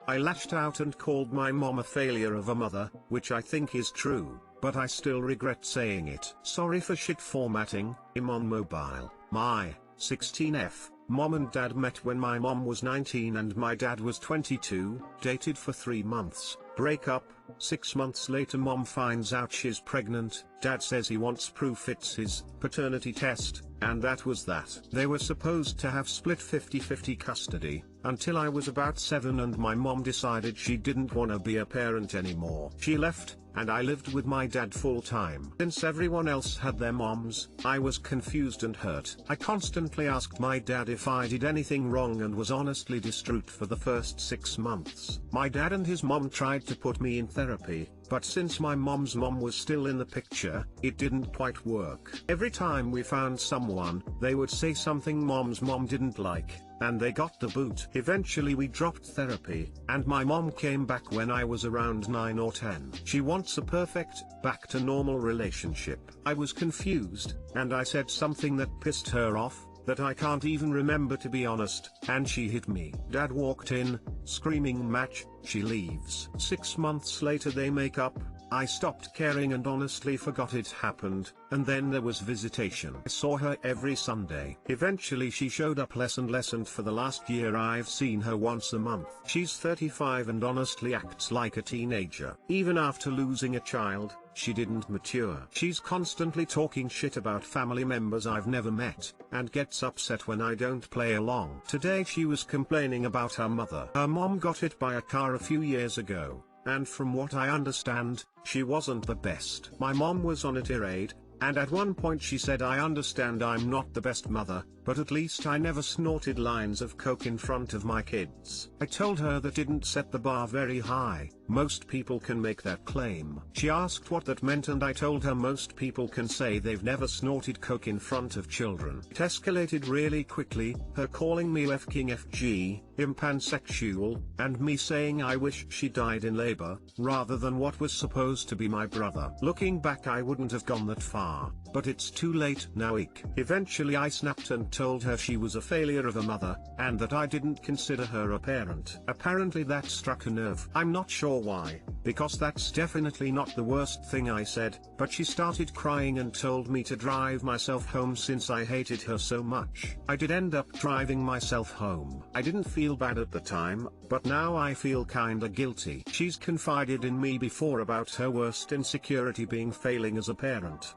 I lashed out and called my mom a failure of a mother, which I think is true, but I still regret saying it. Sorry for shit formatting. I'm on mobile. My 16F. Mom and dad met when my mom was 19 and my dad was 22, dated for 3 months, break up. 6 months later mom finds out she's pregnant, dad says he wants proof it's his paternity test, and that was that. They were supposed to have split 50-50 custody, until I was about 7 and my mom decided she didn't wanna be a parent anymore. She left, and I lived with my dad full time. Since everyone else had their moms, I was confused and hurt. I constantly asked my dad if I did anything wrong and was honestly distraught for the first 6 months. My dad and his mom tried to put me in therapy, but since my mom's mom was still in the picture, it didn't quite work. Every time we found someone, they would say something mom's mom didn't like, and they got the boot. Eventually we dropped therapy, and my mom came back when I was around 9 or 10. She wants a perfect, back to normal relationship. I was confused, and I said something that pissed her off, that I can't even remember to be honest, and she hit me. Dad walked in, screaming match, she leaves. 6 months later they make up. I stopped caring and honestly forgot it happened, and then there was visitation. I saw her every Sunday. Eventually she showed up less and less, and for the last year I've seen her once a month. She's 35 and honestly acts like a teenager. Even after losing a child, she didn't mature. She's constantly talking shit about family members I've never met, and gets upset when I don't play along. Today she was complaining about her mother. Her mom got hit by a car a few years ago, and from what I understand, she wasn't the best. My mom was on a tirade, and at one point she said, I understand I'm not the best mother, but at least I never snorted lines of coke in front of my kids. I told her that didn't set the bar very high. Most people can make that claim. She asked what that meant and I told her most people can say they've never snorted coke in front of children. It escalated really quickly, her calling me F-king FG, pansexual, and me saying I wish she died in labor, rather than what was supposed to be my brother. Looking back I wouldn't have gone that far, but it's too late now. Eventually I snapped and told her she was a failure of a mother, and that I didn't consider her a parent. Apparently that struck a nerve. I'm not sure why, because that's definitely not the worst thing I said, but she started crying and told me to drive myself home since I hated her so much. I did end up driving myself home. I didn't feel bad at the time, but now I feel kinda guilty. She's confided in me before about her worst insecurity being failing as a parent.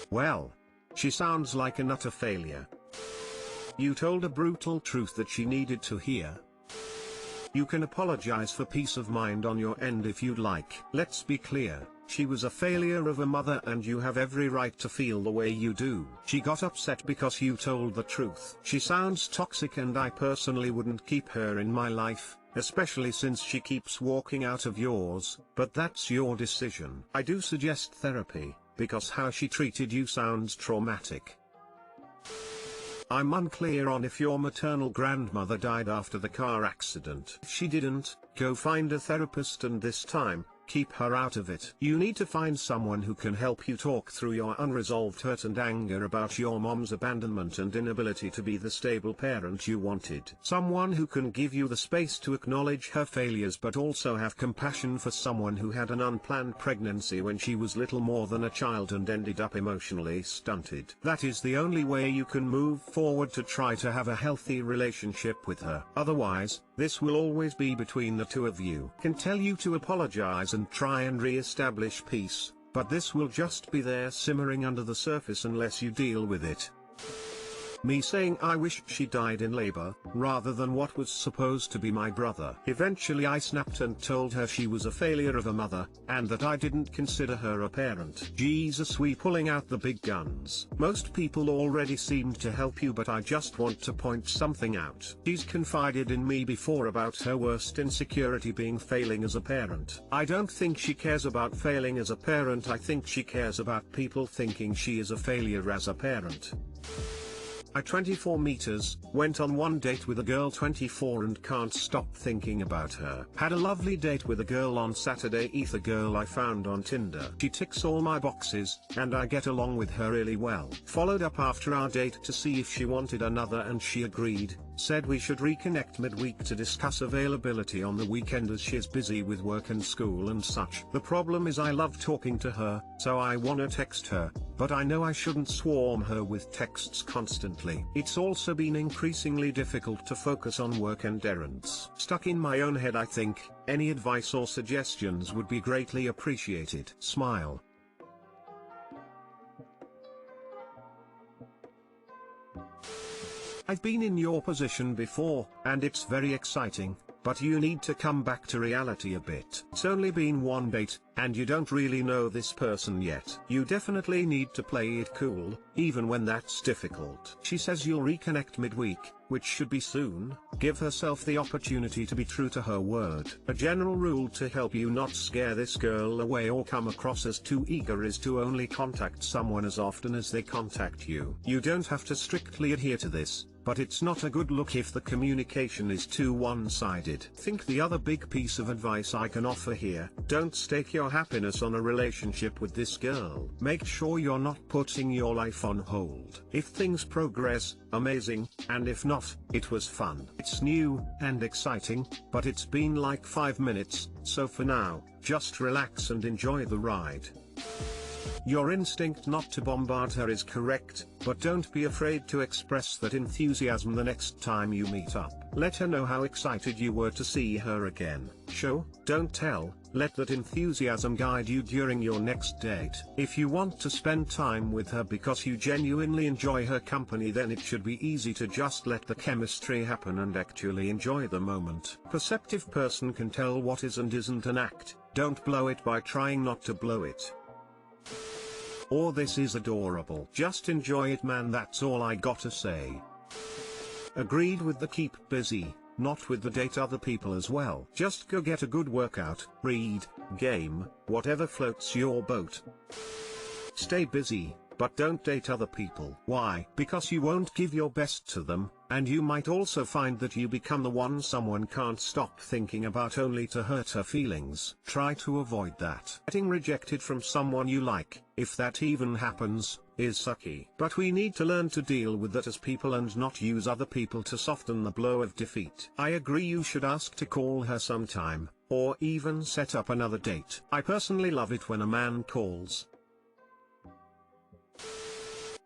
Well, she sounds like an utter failure. You told a brutal truth that she needed to hear. You can apologize for peace of mind on your end if you'd like. Let's be clear, she was a failure of a mother and you have every right to feel the way you do. She got upset because you told the truth. She sounds toxic and I personally wouldn't keep her in my life, especially since she keeps walking out of yours, but that's your decision. I do suggest therapy, because how she treated you sounds traumatic. I'm unclear on if your maternal grandmother died after the car accident. If she didn't, go find a therapist and this time, keep her out of it. You need to find someone who can help you talk through your unresolved hurt and anger about your mom's abandonment and inability to be the stable parent you wanted. Someone who can give you the space to acknowledge her failures but also have compassion for someone who had an unplanned pregnancy when she was little more than a child and ended up emotionally stunted. That is the only way you can move forward to try to have a healthy relationship with her. Otherwise, this will always be between the two of you. I can tell you to apologize and try and re-establish peace, but this will just be there simmering under the surface unless you deal with it. Me saying I wish she died in labor, rather than what was supposed to be my brother. Eventually I snapped and told her she was a failure of a mother, and that I didn't consider her a parent. Jesus, we pulling out the big guns. Most people already seemed to help you, but I just want to point something out. She's confided in me before about her worst insecurity being failing as a parent. I don't think she cares about failing as a parent, I think she cares about people thinking she is a failure as a parent. I 24 meters, went on one date with a girl 24 and can't stop thinking about her. Had a lovely date with a girl on Saturday, a girl I found on Tinder. She ticks all my boxes, and I get along with her really well. Followed up after our date to see if she wanted another and she agreed, said we should reconnect midweek to discuss availability on the weekend as she's busy with work and school and such. The problem is I love talking to her, so I wanna text her, but I know I shouldn't swarm her with texts constantly. It's also been increasingly difficult to focus on work and errands. Stuck in my own head. I think any advice or suggestions would be greatly appreciated. Smile. I've been in your position before, and it's very exciting, but you need to come back to reality a bit. It's only been one date, and you don't really know this person yet. You definitely need to play it cool, even when that's difficult. She says you'll reconnect midweek, which should be soon. Give herself the opportunity to be true to her word. A general rule to help you not scare this girl away or come across as too eager is to only contact someone as often as they contact you. You don't have to strictly adhere to this, but it's not a good look if the communication is too one-sided. Think the other big piece of advice I can offer here: don't stake your happiness on a relationship with this girl. Make sure you're not putting your life on hold. If things progress, amazing, and if not, it was fun. It's new and exciting, but it's been like 5 minutes, so for now, just relax and enjoy the ride. Your instinct not to bombard her is correct, but don't be afraid to express that enthusiasm the next time you meet up. Let her know how excited you were to see her again. Show, don't tell, let that enthusiasm guide you during your next date. If you want to spend time with her because you genuinely enjoy her company, then it should be easy to just let the chemistry happen and actually enjoy the moment. Perceptive person can tell what is and isn't an act. Don't blow it by trying not to blow it. Or this is adorable. Just enjoy it, man, that's all I gotta say. Agreed with the keep busy, not with the date other people as well. Just go get a good workout, read, game, whatever floats your boat. Stay busy, but don't date other people. Why? Because you won't give your best to them, and you might also find that you become the one someone can't stop thinking about only to hurt her feelings. Try to avoid that. Getting rejected from someone you like, if that even happens, is sucky. But we need to learn to deal with that as people and not use other people to soften the blow of defeat. I agree you should ask to call her sometime, or even set up another date. I personally love it when a man calls.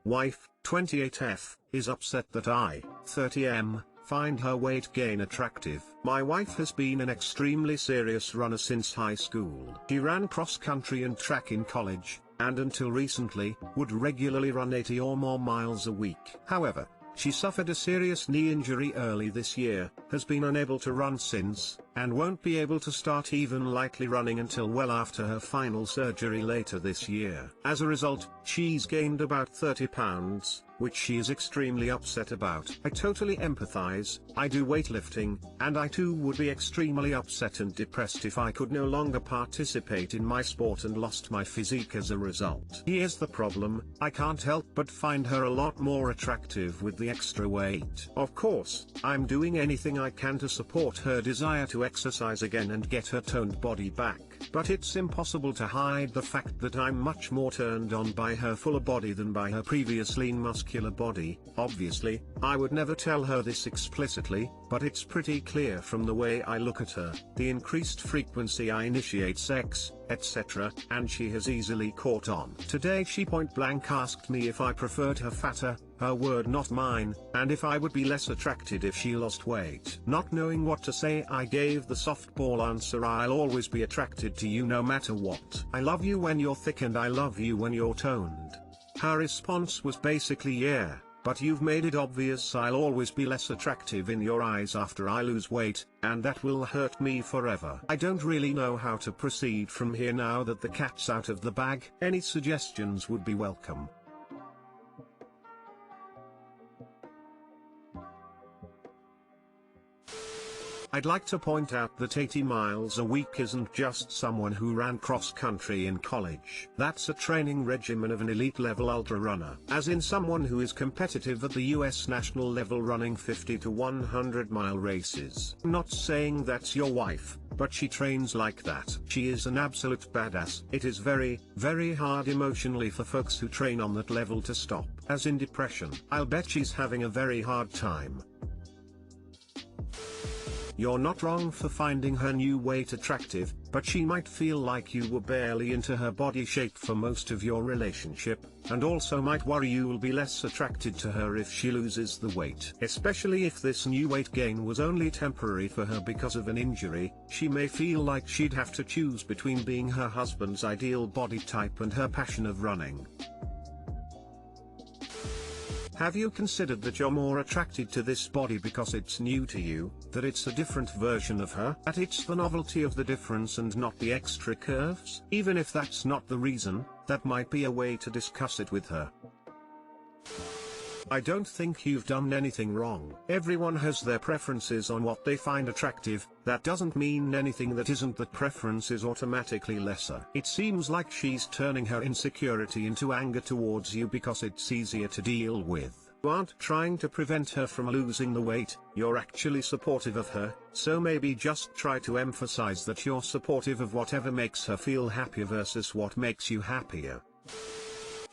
Wife, 28F, is upset that I, 30M, find her weight gain attractive. My wife has been an extremely serious runner since high school. She ran cross country and track in college, and until recently, would regularly run 80 or more miles a week. However, she suffered a serious knee injury early this year, has been unable to run since, and won't be able to start even lightly running until well after her final surgery later this year. As a result, she's gained about 30 pounds, which she is extremely upset about. I totally empathize. I do weightlifting, and I too would be extremely upset and depressed if I could no longer participate in my sport and lost my physique as a result. Here's the problem: I can't help but find her a lot more attractive with the extra weight. Of course, I'm doing anything I can to support her desire to exercise again and get her toned body back, but it's impossible to hide the fact that I'm much more turned on by her fuller body than by her previous lean muscular body. Obviously, I would never tell her this explicitly, but it's pretty clear from the way I look at her, the increased frequency I initiate sex, etc., and she has easily caught on. Today she point blank asked me if I preferred her fatter, her word not mine, and if I would be less attracted if she lost weight. Not knowing what to say, I gave the softball answer: I'll always be attracted to you no matter what. I love you when you're thick and I love you when you're toned. Her response was basically, yeah, but you've made it obvious I'll always be less attractive in your eyes after I lose weight, and that will hurt me forever. I don't really know how to proceed from here now that the cat's out of the bag. Any suggestions would be welcome. I'd like to point out that 80 miles a week isn't just someone who ran cross-country in college. That's a training regimen of an elite-level ultra-runner, as in someone who is competitive at the US national level running 50 to 100-mile races. I'm not saying that's your wife, but she trains like that. She is an absolute badass. It is very, very hard emotionally for folks who train on that level to stop. As in depression, I'll bet she's having a very hard time. You're not wrong for finding her new weight attractive, but she might feel like you were barely into her body shape for most of your relationship, and also might worry you'll be less attracted to her if she loses the weight. Especially if this new weight gain was only temporary for her because of an injury, she may feel like she'd have to choose between being her husband's ideal body type and her passion of running. Have you considered that you're more attracted to this body because it's new to you, that it's a different version of her, that it's the novelty of the difference and not the extra curves? Even if that's not the reason, that might be a way to discuss it with her. I don't think you've done anything wrong. Everyone has their preferences on what they find attractive. That doesn't mean anything that isn't that preference is automatically lesser. It seems like she's turning her insecurity into anger towards you because it's easier to deal with. You aren't trying to prevent her from losing the weight, you're actually supportive of her, so maybe just try to emphasize that you're supportive of whatever makes her feel happier versus what makes you happier.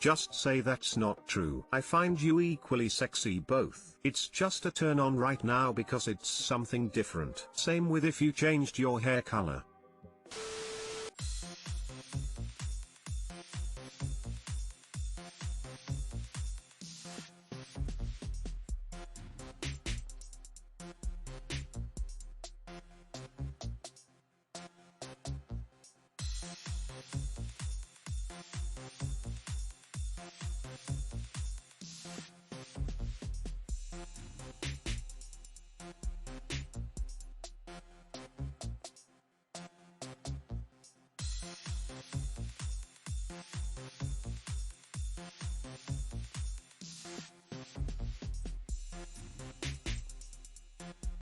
Just say that's not true. I find you equally sexy both. It's just a turn on right now because it's something different. Same with if you changed your hair color.